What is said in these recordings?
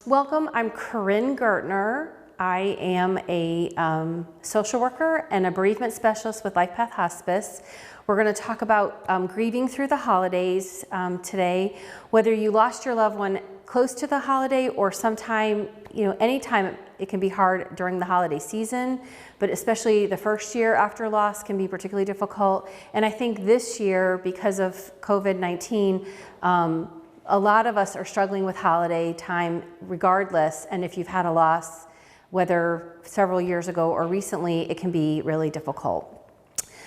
Welcome, I'm Corinne Gaertner. I am a social worker and a bereavement specialist with Lifepath Hospice. We're going to talk about grieving through the holidays today. Whether you lost your loved one close to the holiday or sometime, anytime it can be hard during the holiday season, but especially the first year after loss can be particularly difficult. And I think this year, because of COVID-19, a lot of us are struggling with holiday time regardless, and if you've had a loss, whether several years ago or recently, it can be really difficult.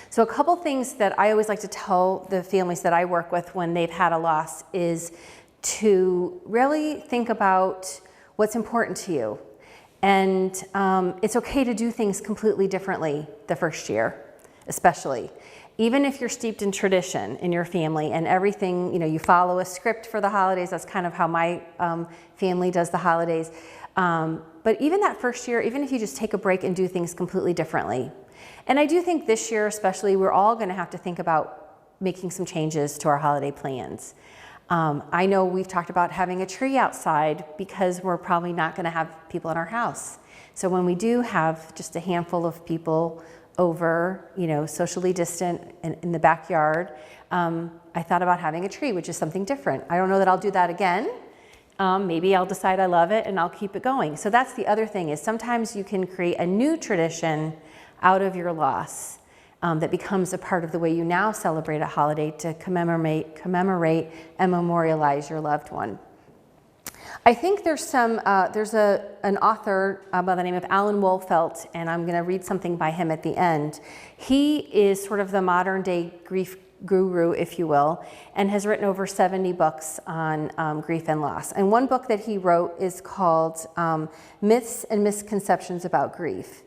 So a couple things that I always like to tell the families that I work with when they've had a loss is to really think about what's important to you. And it's okay to do things completely differently the first year, especially. Even if you're steeped in tradition in your family and everything, you follow a script for the holidays. That's kind of how my family does the holidays. But even that first year, even if you just take a break and do things completely differently. And I do think this year especially, we're all going to have to think about making some changes to our holiday plans. I know we've talked about having a tree outside because we're probably not going to have people in our house. So when we do have just a handful of people over, socially distant in the backyard, I thought about having a tree, which is something different. I don't know that I'll do that again. Maybe I'll decide I love it and I'll keep it going. So that's the other thing, is sometimes you can create a new tradition out of your loss that becomes a part of the way you now celebrate a holiday to commemorate and memorialize your loved one. I think there's an author by the name of Alan Wolfelt, and I'm going to read something by him at the end. He is sort of the modern day grief guru, if you will, and has written over 70 books on grief and loss. And one book that he wrote is called Myths and Misconceptions About Grief.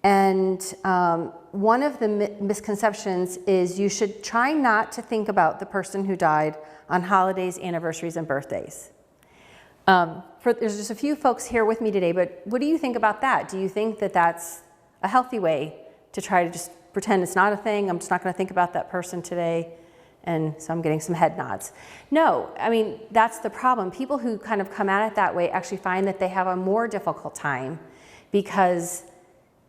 And one of the misconceptions is you should try not to think about the person who died on holidays, anniversaries, and birthdays. There's just a few folks here with me today, but what do you think about that? Do you think that that's a healthy way to try to just pretend it's not a thing? I'm just not going to think about that person today, and so I'm getting some head nods. No, I mean, that's the problem. People who kind of come at it that way actually find that they have a more difficult time because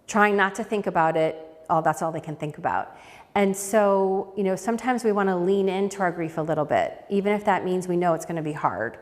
trying not to think about it, that's all they can think about. And so, sometimes we want to lean into our grief a little bit, even if that means we know it's going to be hard.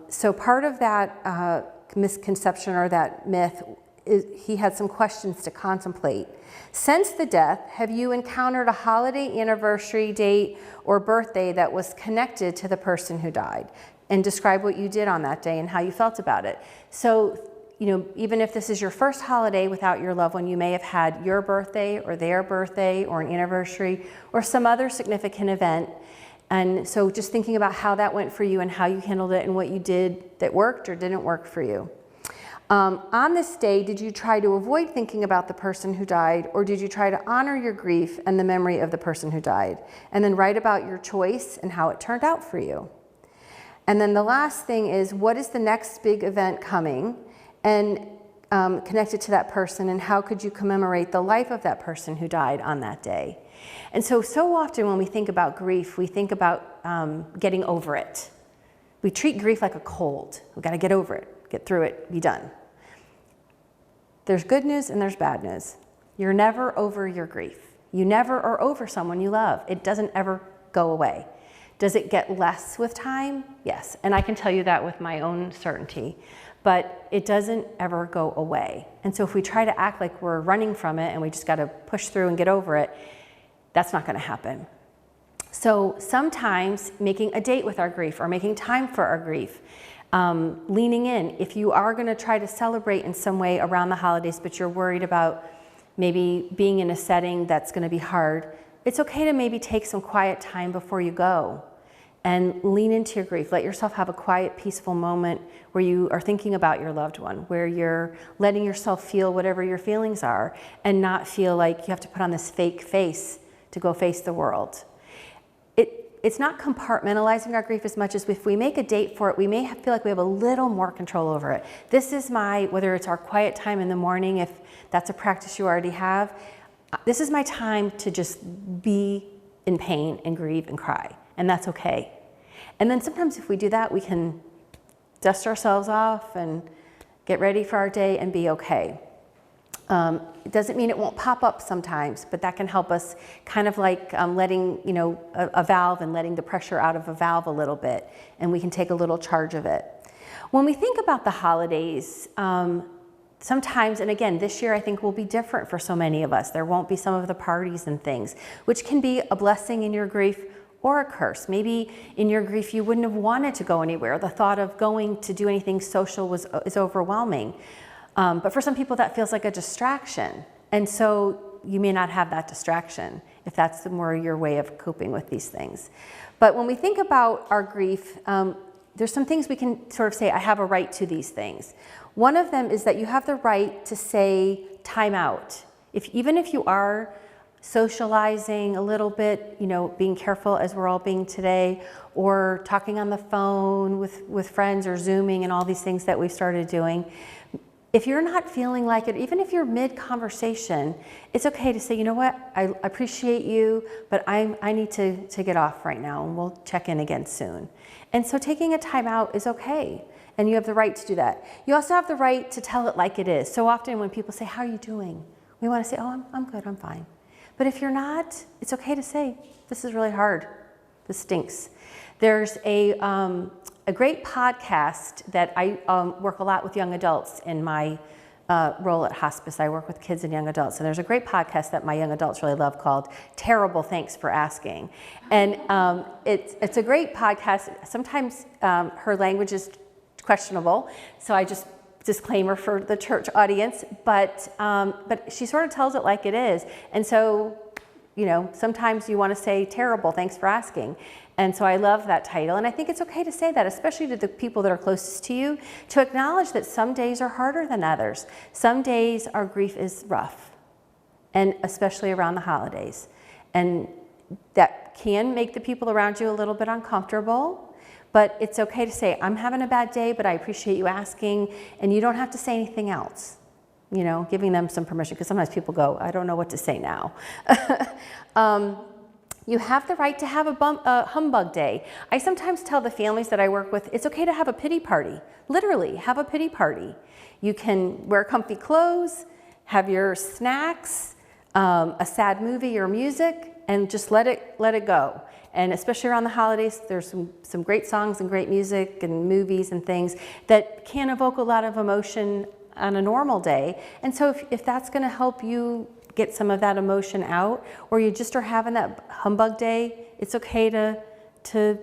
So part of that misconception or that myth is he had some questions to contemplate. Since the death, have you encountered a holiday, anniversary, date, or birthday that was connected to the person who died? And describe what you did on that day and how you felt about it. So, even if this is your first holiday without your loved one, you may have had your birthday or their birthday or an anniversary or some other significant event. And so just thinking about how that went for you and how you handled it and what you did that worked or didn't work for you. On this day, did you try to avoid thinking about the person who died, or did you try to honor your grief and the memory of the person who died? And then write about your choice and how it turned out for you. And then the last thing is, what is the next big event coming and connected to that person, and how could you commemorate the life of that person who died on that day? And so often when we think about grief, we think about getting over it. We treat grief like a cold. We've got to get over it, get through it, be done. There's good news and there's bad news. You're never over your grief. You never are over someone you love. It doesn't ever go away. Does it get less with time? Yes, and I can tell you that with my own certainty. But it doesn't ever go away. And so if we try to act like we're running from it and we just got to push through and get over it, that's not going to happen. So sometimes making a date with our grief or making time for our grief, leaning in. If you are going to try to celebrate in some way around the holidays, but you're worried about maybe being in a setting that's going to be hard, it's okay to maybe take some quiet time before you go and lean into your grief. Let yourself have a quiet, peaceful moment where you are thinking about your loved one, where you're letting yourself feel whatever your feelings are and not feel like you have to put on this fake face to go face the world. It's not compartmentalizing our grief as much as if we make a date for it, we may feel like we have a little more control over it. This is whether it's our quiet time in the morning, if that's a practice you already have, this is my time to just be in pain and grieve and cry, and that's okay. And then sometimes if we do that, we can dust ourselves off and get ready for our day and be okay. It doesn't mean it won't pop up sometimes, but that can help us kind of like letting, a valve and letting the pressure out of a valve a little bit, and we can take a little charge of it. When we think about the holidays, sometimes, and again, this year I think will be different for so many of us. There won't be some of the parties and things, which can be a blessing in your grief or a curse. Maybe in your grief you wouldn't have wanted to go anywhere. The thought of going to do anything social is overwhelming. But for some people that feels like a distraction. And so you may not have that distraction if that's more your way of coping with these things. But when we think about our grief, there's some things we can sort of say, I have a right to these things. One of them is that you have the right to say time out. Even if you are socializing a little bit, being careful as we're all being today, or talking on the phone with friends or Zooming and all these things that we've started doing, if you're not feeling like it, even if you're mid-conversation, it's okay to say, you know what, I appreciate you, but I need to get off right now, and we'll check in again soon. And so taking a time out is okay, and you have the right to do that. You also have the right to tell it like it is. So often when people say, how are you doing? We want to say, oh, I'm good, I'm fine. But if you're not, it's okay to say, this is really hard, this stinks. There's a great podcast that I work a lot with young adults in my role at hospice. I work with kids and young adults, and there's a great podcast that my young adults really love called Terrible Thanks for Asking. And it's a great podcast. Sometimes her language is questionable, so I just disclaimer for the church audience, but she sort of tells it like it is. And so, sometimes you want to say terrible, thanks for asking. And so I love that title, and I think it's okay to say that, especially to the people that are closest to you, to acknowledge that some days are harder than others. Some days our grief is rough, and especially around the holidays. And that can make the people around you a little bit uncomfortable, but it's okay to say, I'm having a bad day, but I appreciate you asking, and you don't have to say anything else. Giving them some permission, because sometimes people go, I don't know what to say now. You have the right to have a humbug day. I sometimes tell the families that I work with, it's okay to have a pity party. Literally, have a pity party. You can wear comfy clothes, have your snacks, a sad movie or music, and just let it go. And especially around the holidays, there's some great songs and great music and movies and things that can evoke a lot of emotion on a normal day. And so if that's going to help you get some of that emotion out, or you just are having that humbug day, it's okay to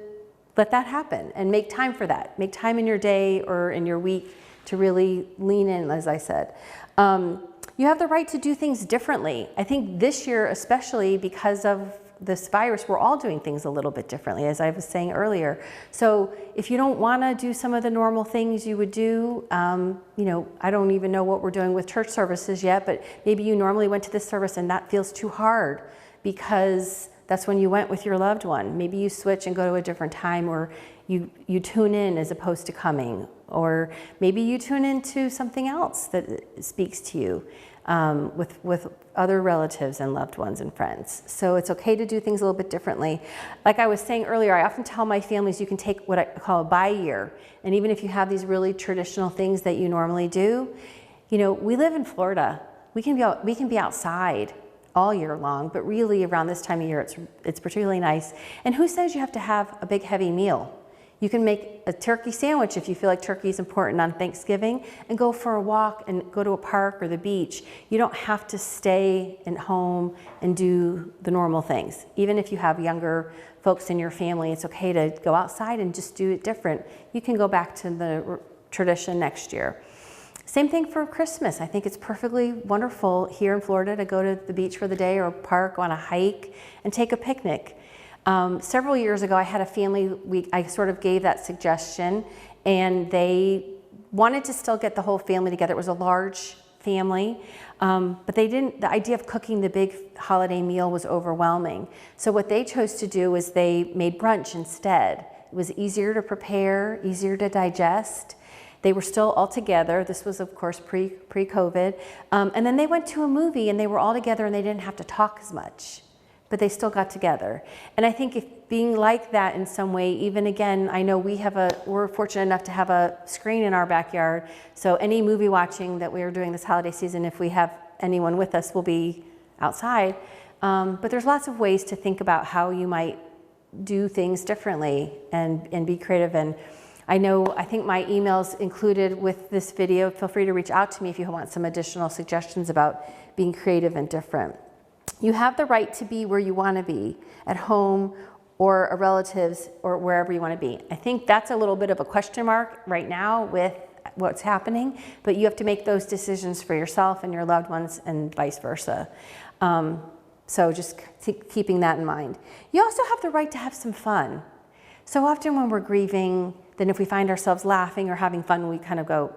let that happen and make time for that. Make time in your day or in your week to really lean in, as I said. You have the right to do things differently. I think this year, especially because of this virus, we're all doing things a little bit differently, as I was saying earlier. So if you don't want to do some of the normal things you would do, I don't even know what we're doing with church services yet, but maybe you normally went to this service and that feels too hard because that's when you went with your loved one. Maybe you switch and go to a different time, or you tune in as opposed to coming, or maybe you tune into something else that speaks to you. With other relatives and loved ones and friends. So it's okay to do things a little bit differently. Like I was saying earlier, I often tell my families you can take what I call a bye year. And even if you have these really traditional things that you normally do, we live in Florida. We can be outside all year long, but really around this time of year, it's particularly nice. And who says you have to have a big heavy meal? You can make a turkey sandwich if you feel like turkey is important on Thanksgiving, and go for a walk and go to a park or the beach. You don't have to stay at home and do the normal things. Even if you have younger folks in your family, it's okay to go outside and just do it different. You can go back to the tradition next year. Same thing for Christmas. I think it's perfectly wonderful here in Florida to go to the beach for the day or a park, on a hike, and take a picnic. Several years ago, I had a family, I sort of gave that suggestion, and they wanted to still get the whole family together. It was a large family, but the idea of cooking the big holiday meal was overwhelming. So what they chose to do was they made brunch instead. It was easier to prepare, easier to digest. They were still all together. This was, of course, pre-COVID. And then they went to a movie, and they were all together, and they didn't have to talk as much, but they still got together. And I think being like that in some way. Even again, I know we're fortunate enough to have a screen in our backyard. So any movie watching that we are doing this holiday season, if we have anyone with us, will be outside. But there's lots of ways to think about how you might do things differently and be creative. And I think my email's included with this video. Feel free to reach out to me if you want some additional suggestions about being creative and different. You have the right to be where you want to be, at home or a relative's or wherever you want to be. I think that's a little bit of a question mark right now with what's happening, but you have to make those decisions for yourself and your loved ones and vice versa. So just keeping that in mind. You also have the right to have some fun. So often when we're grieving, then if we find ourselves laughing or having fun, we kind of go,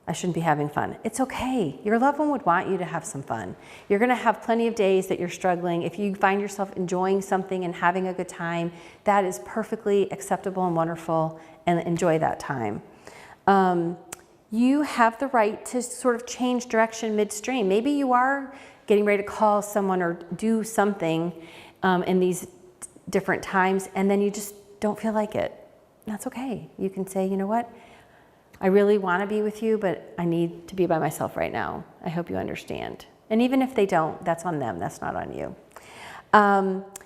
I shouldn't be having fun. It's okay. Your loved one would want you to have some fun. You're going to have plenty of days that you're struggling. If you find yourself enjoying something and having a good time, that is perfectly acceptable and wonderful, and enjoy that time. You have the right to sort of change direction midstream. Maybe you are getting ready to call someone or do something in these different times, and then you just don't feel like it. That's okay. You can say, you know what? I really want to be with you, but I need to be by myself right now. I hope you understand. And even if they don't, that's on them. That's not on you.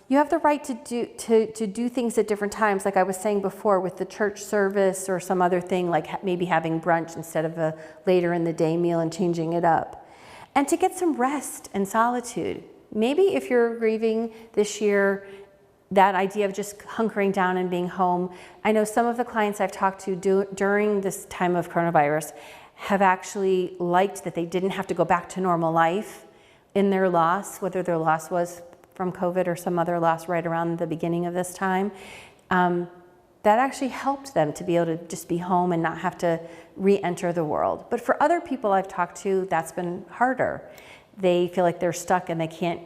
You have the right to do things at different times, like I was saying before with the church service or some other thing, like maybe having brunch instead of a later in the day meal and changing it up. And to get some rest and solitude. Maybe if you're grieving this year, that idea of just hunkering down and being home. I know some of the clients I've talked to during this time of coronavirus have actually liked that they didn't have to go back to normal life in their loss, whether their loss was from COVID or some other loss right around the beginning of this time. That actually helped them to be able to just be home and not have to re-enter the world. But for other people I've talked to, that's been harder. They feel like they're stuck and they can't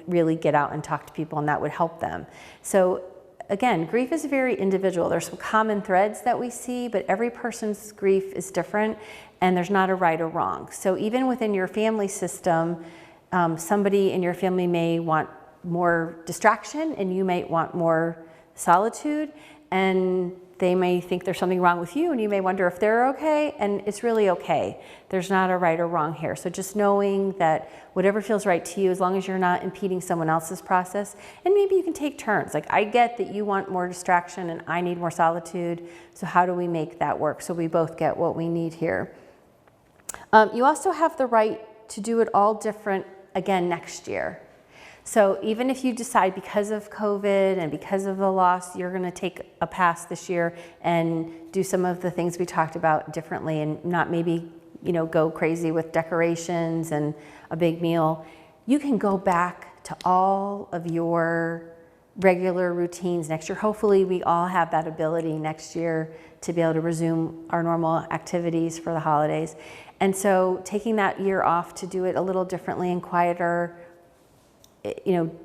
really get out and talk to people, and that would help them. So again, grief is very individual. There's some common threads that we see, but every person's grief is different, and there's not a right or wrong. So even within your family system, somebody in your family may want more distraction, and you might want more solitude, and they may think there's something wrong with you, and you may wonder if they're okay, and it's really okay. There's not a right or wrong here. So just knowing that whatever feels right to you, as long as you're not impeding someone else's process, and maybe you can take turns. Like, I get that you want more distraction and I need more solitude, so how do we make that work so we both get what we need here? You also have the right to do it all different again next year. So even if you decide because of COVID and because of the loss, you're going to take a pass this year and do some of the things we talked about differently and not maybe, go crazy with decorations and a big meal, you can go back to all of your regular routines next year. Hopefully we all have that ability next year to be able to resume our normal activities for the holidays. And so taking that year off to do it a little differently and quieter,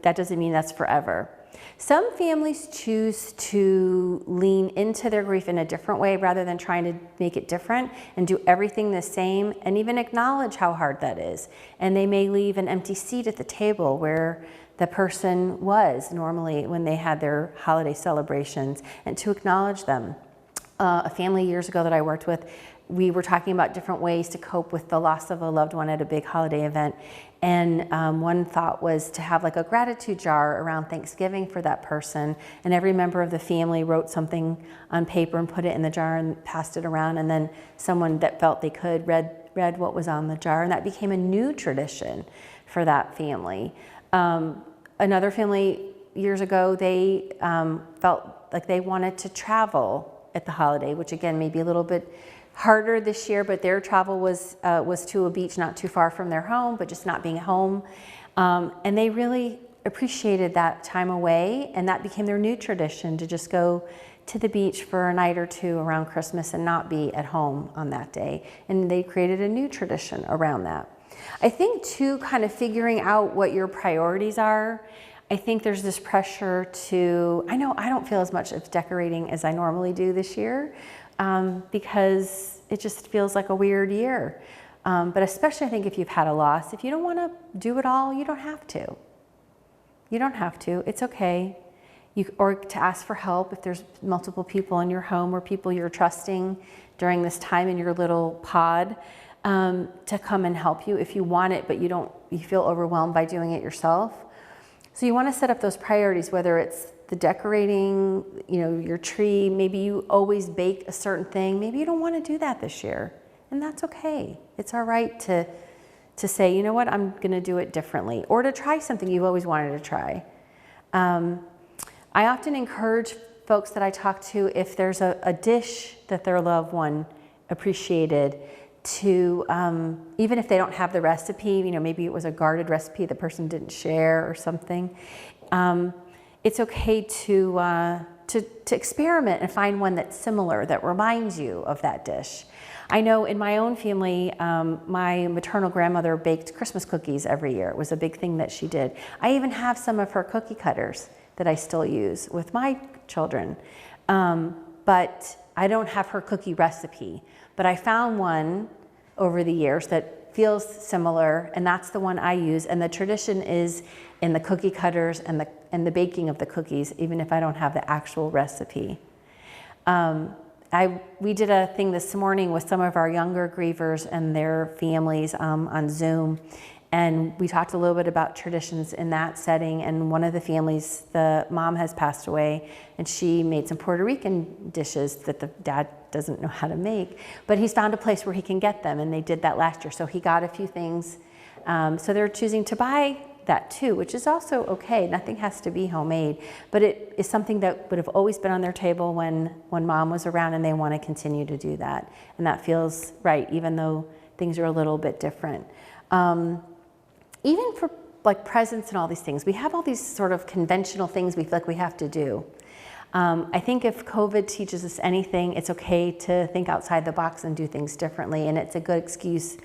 that doesn't mean that's forever. Some families choose to lean into their grief in a different way rather than trying to make it different and do everything the same and even acknowledge how hard that is. And they may leave an empty seat at the table where the person was normally when they had their holiday celebrations, and to acknowledge them. A family years ago that I worked with, we were talking about different ways to cope with the loss of a loved one at a big holiday event. And one thought was to have like a gratitude jar around Thanksgiving for that person. And every member of the family wrote something on paper and put it in the jar and passed it around. And then someone that felt they could read what was on the jar. And that became a new tradition for that family. Another family years ago, they felt like they wanted to travel at the holiday, which again, may be a little bit harder this year, but their travel was to a beach not too far from their home, but just not being home. And they really appreciated that time away, and that became their new tradition to just go to the beach for a night or two around Christmas and not be at home on that day. And they created a new tradition around that. I think too, kind of figuring out what your priorities are. I think there's this pressure to, I know I don't feel as much of decorating as I normally do this year, because it just feels like a weird year. But especially I think if you've had a loss, if you don't want to do it all, you don't have to. You don't have to. It's okay. Or to ask for help if there's multiple people in your home or people you're trusting during this time in your little pod, to come and help you if you want it, but you feel overwhelmed by doing it yourself. So you want to set up those priorities, whether it's the decorating, your tree. Maybe you always bake a certain thing. Maybe you don't want to do that this year, and that's okay. It's all right to say, you know what, I'm going to do it differently, or to try something you've always wanted to try. I often encourage folks that I talk to, if there's a dish that their loved one appreciated, to, even if they don't have the recipe, maybe it was a guarded recipe the person didn't share or something, it's okay to experiment and find one that's similar, that reminds you of that dish. I know in my own family, my maternal grandmother baked Christmas cookies every year. It was a big thing that she did. I even have some of her cookie cutters that I still use with my children. But I don't have her cookie recipe. But I found one over the years that feels similar, and that's the one I use. And the tradition is in the cookie cutters and the baking of the cookies, even if I don't have the actual recipe. We did a thing this morning with some of our younger grievers and their families on Zoom. And we talked a little bit about traditions in that setting. And one of the families, the mom has passed away, and she made some Puerto Rican dishes that the dad doesn't know how to make. But he's found a place where he can get them, and they did that last year. So he got a few things. So they're choosing to buy that too, which is also okay. Nothing has to be homemade. But it is something that would have always been on their table when mom was around, and they want to continue to do that. And that feels right, even though things are a little bit different. Even for like presents and all these things, we have all these sort of conventional things we feel like we have to do. I think if COVID teaches us anything, it's okay to think outside the box and do things differently, and it's a good excuse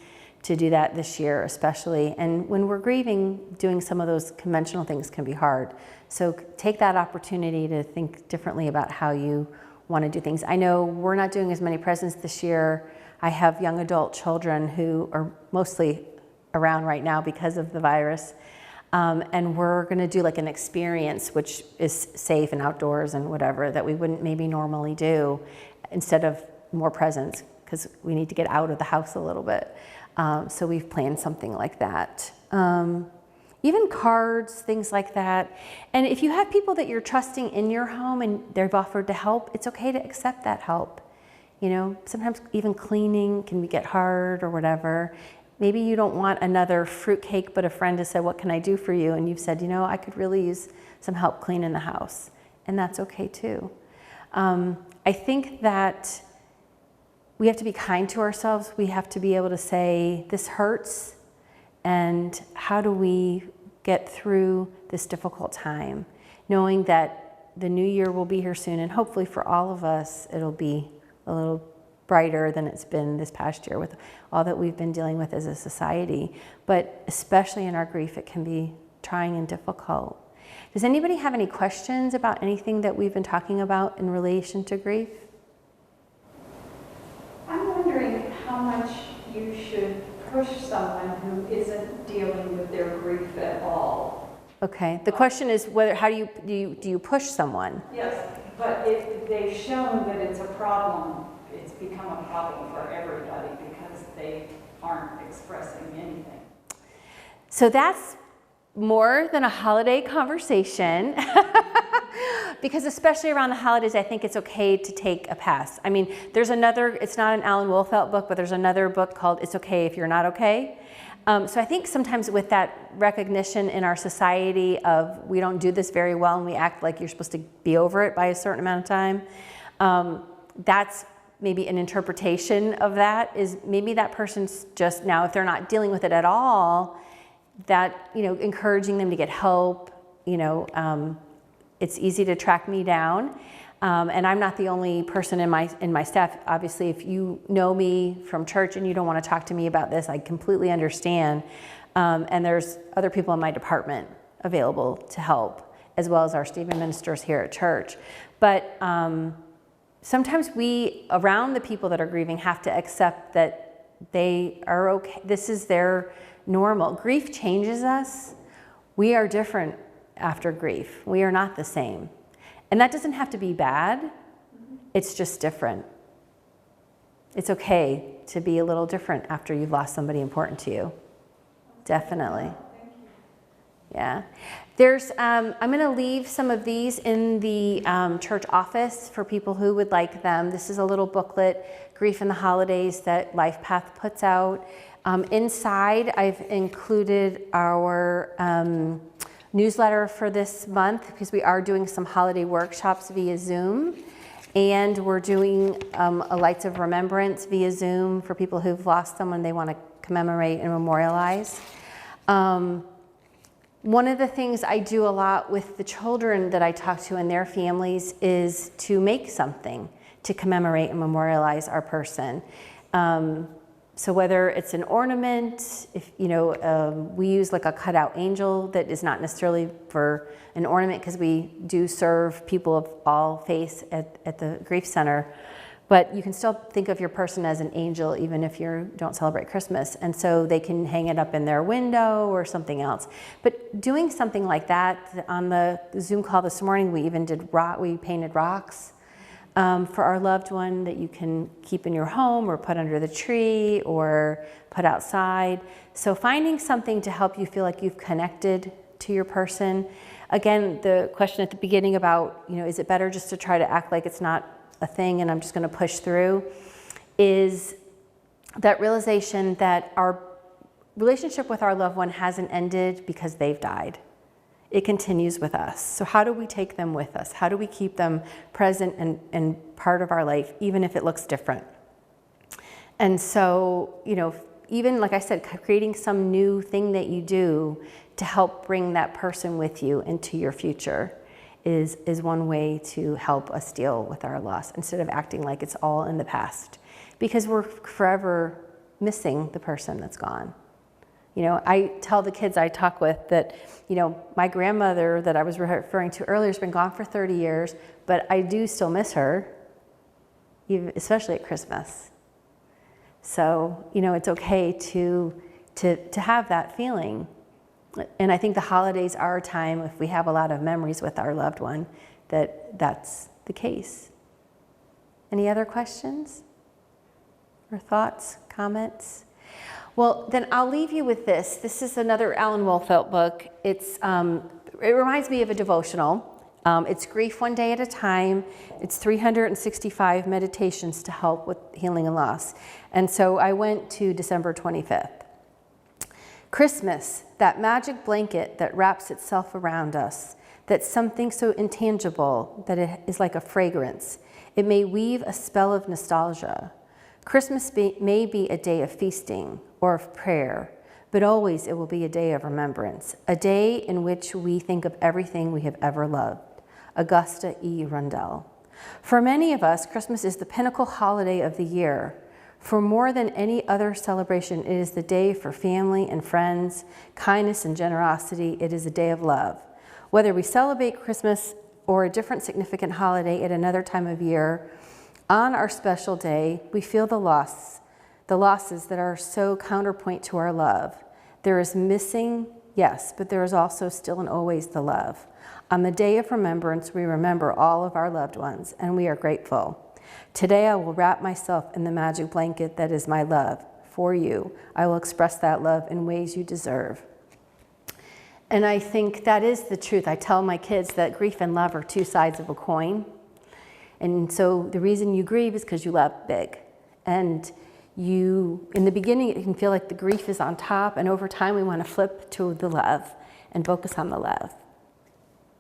to do that this year especially. And when we're grieving, doing some of those conventional things can be hard. So take that opportunity to think differently about how you want to do things. I know we're not doing as many presents this year. I have young adult children who are mostly around right now because of the virus. And we're gonna do like an experience which is safe and outdoors and whatever that we wouldn't maybe normally do, instead of more presents, because we need to get out of the house a little bit. So we've planned something like that. Even cards, things like that. And if you have people that you're trusting in your home and they've offered to help, it's okay to accept that help. Sometimes even cleaning can get hard or whatever. Maybe you don't want another fruit cake, but a friend has said, what can I do for you? And you've said, I could really use some help cleaning the house. And that's okay too. I think that we have to be kind to ourselves. We have to be able to say, this hurts, and how do we get through this difficult time? Knowing that the new year will be here soon, and hopefully for all of us, it'll be a little brighter than it's been this past year with all that we've been dealing with as a society. But especially in our grief, it can be trying and difficult. Does anybody have any questions about anything that we've been talking about in relation to grief? I'm wondering how much you should push someone who isn't dealing with their grief at all. Okay, the question is how do you push someone? Yes, but if they've shown that it's a problem, it's become a problem for everybody because they aren't expressing anything. So that's more than a holiday conversation. Because especially around the holidays, I think it's okay to take a pass. I mean, there's another, it's not an Alan Wolfelt book, but there's another book called It's Okay If You're Not Okay. So I think sometimes with that recognition in our society of we don't do this very well and we act like you're supposed to be over it by a certain amount of time, that's maybe an interpretation of that is maybe that person's just now, if they're not dealing with it at all, that, encouraging them to get help, it's easy to track me down. And I'm not the only person in my staff. Obviously, if you know me from church and you don't want to talk to me about this, I completely understand. And there's other people in my department available to help, as well as our Stephen ministers here at church. But sometimes we, around the people that are grieving, have to accept that they are okay. This is their normal. Grief changes us. We are different after grief. We are not the same. And that doesn't have to be bad. It's just different. It's okay to be a little different after you've lost somebody important to you. Definitely. Yeah. There's, I'm going to leave some of these in the church office for people who would like them. This is a little booklet, Grief in the Holidays, that Lifepath puts out. Inside, I've included our newsletter for this month because we are doing some holiday workshops via Zoom. And we're doing a Lights of Remembrance via Zoom for people who've lost someone they want to commemorate and memorialize. One of the things I do a lot with the children that I talk to and their families is to make something to commemorate and memorialize our person. So whether it's an ornament, if we use like a cutout angel that is not necessarily for an ornament because we do serve people of all faiths at the Grief Center, but you can still think of your person as an angel even if you don't celebrate Christmas. And so they can hang it up in their window or something else. But doing something like that, on the Zoom call this morning, we even did we painted rocks. For our loved one that you can keep in your home or put under the tree or put outside. So finding something to help you feel like you've connected to your person. Again, the question at the beginning about, is it better just to try to act like it's not a thing and I'm just going to push through, is that realization that our relationship with our loved one hasn't ended because they've died. It continues with us. So how do we take them with us? How do we keep them present and part of our life, even if it looks different? And so, even like I said, creating some new thing that you do to help bring that person with you into your future is one way to help us deal with our loss instead of acting like it's all in the past, because we're forever missing the person that's gone. I tell the kids I talk with that, my grandmother that I was referring to earlier has been gone for 30 years, but I do still miss her, especially at Christmas. So, it's okay to have that feeling. And I think the holidays are a time, if we have a lot of memories with our loved one, that's the case. Any other questions or thoughts, comments? Well, then I'll leave you with this. This is another Alan Wolfelt book. It reminds me of a devotional. It's Grief One Day at a Time. It's 365 meditations to help with healing and loss. And so I went to December 25th. Christmas, that magic blanket that wraps itself around us, that's something so intangible that it is like a fragrance. It may weave a spell of nostalgia. Christmas may be a day of feasting or of prayer, but always it will be a day of remembrance, a day in which we think of everything we have ever loved. Augusta E. Rundell. For many of us, Christmas is the pinnacle holiday of the year. For more than any other celebration, it is the day for family and friends, kindness and generosity. It is a day of love. Whether we celebrate Christmas or a different significant holiday at another time of year, on our special day, we feel the losses that are so counterpoint to our love. There is missing, yes, but there is also still and always the love. On the day of remembrance, we remember all of our loved ones, and we are grateful. Today, I will wrap myself in the magic blanket that is my love for you. I will express that love in ways you deserve. And I think that is the truth. I tell my kids that grief and love are two sides of a coin. And so the reason you grieve is because you love big. And in the beginning, it can feel like the grief is on top, and over time, we want to flip to the love and focus on the love.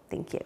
Thank you.